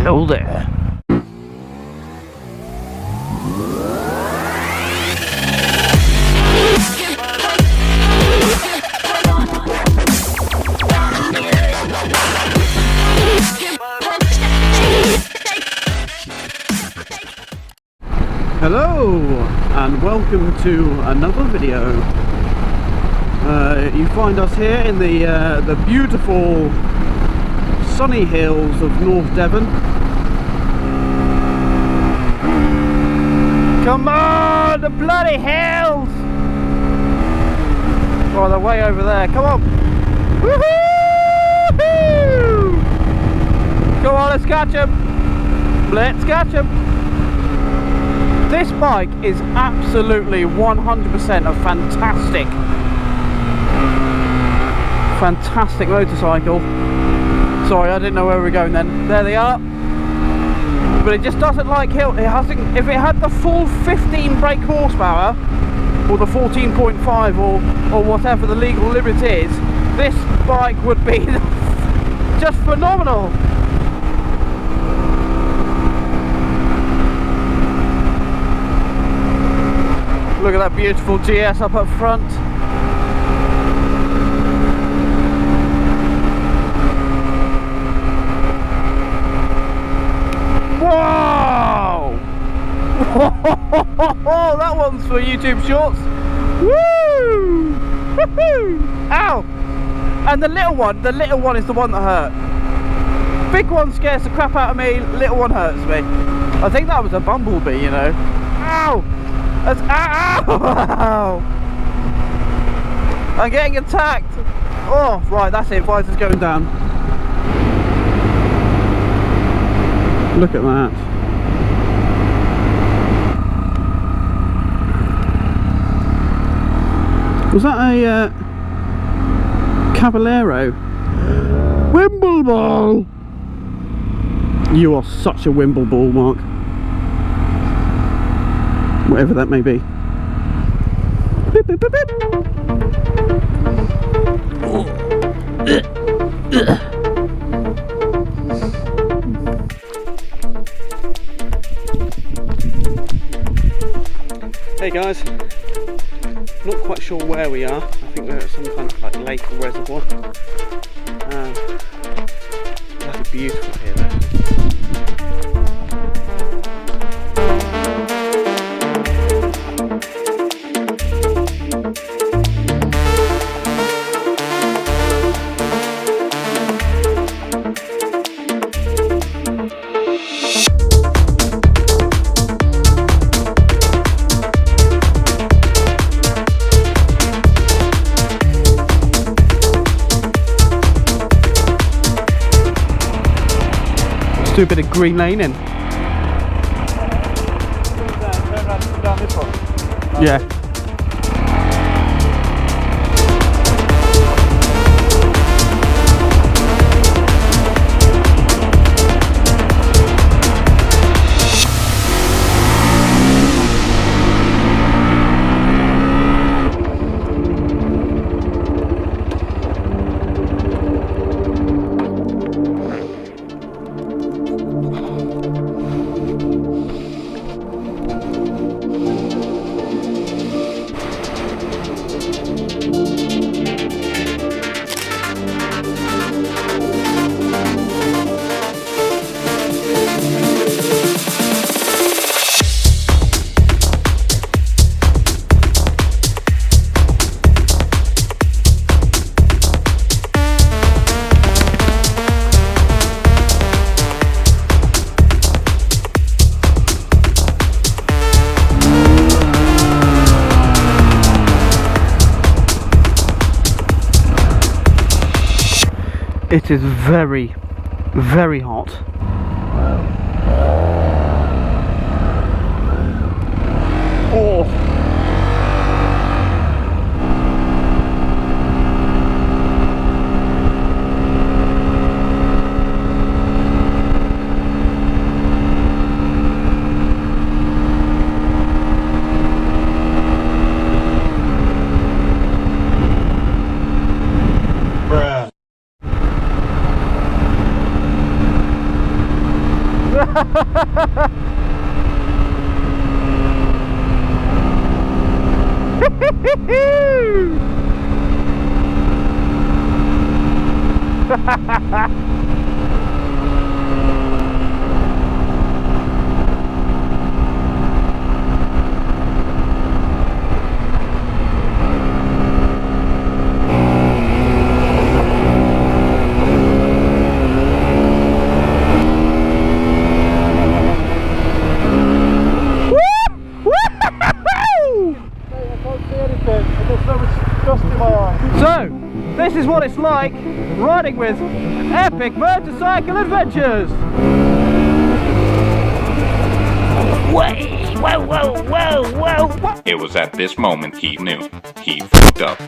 Hello there. Hello and welcome to another video. You find us here in the beautiful sunny hills of North Devon. Come on, the bloody hills! Oh, they're way over there. Come on! Woohoo! Come on, let's catch them! Let's catch them! This bike is absolutely 100% a fantastic motorcycle. Sorry, I didn't know where we were going then. There they are. But it just doesn't like hill. It hasn't. If it had the full 15 brake horsepower, or the 14.5, or whatever the legal limit is, this bike would be just phenomenal. Look at that beautiful GS up front. Whoa! Whoa! That one's for YouTube shorts. Woo! Woohoo! Ow! And the little one is the one that hurt. Big one scares the crap out of me, little one hurts me. I think that was a bumblebee, you know. Ow! That's ow! I'm getting attacked. Oh, right, that's it. Visor's going down. Look at that. Was that a Caballero? Wimbleball! You are such a Wimbleball, Mark. Whatever that may be. Boop, boop, boop, boop. Hey guys, not quite sure where we are. I think we're at some kind of like lake or reservoir. Bloody beautiful here though. Do a bit of green laning. Turn down this one. Yeah. It is very, very hot. Oh. So, this is what it's like riding with epic motorcycle adventures. Whoa, whoa, whoa, whoa, whoa. It was at this moment he knew he fucked up.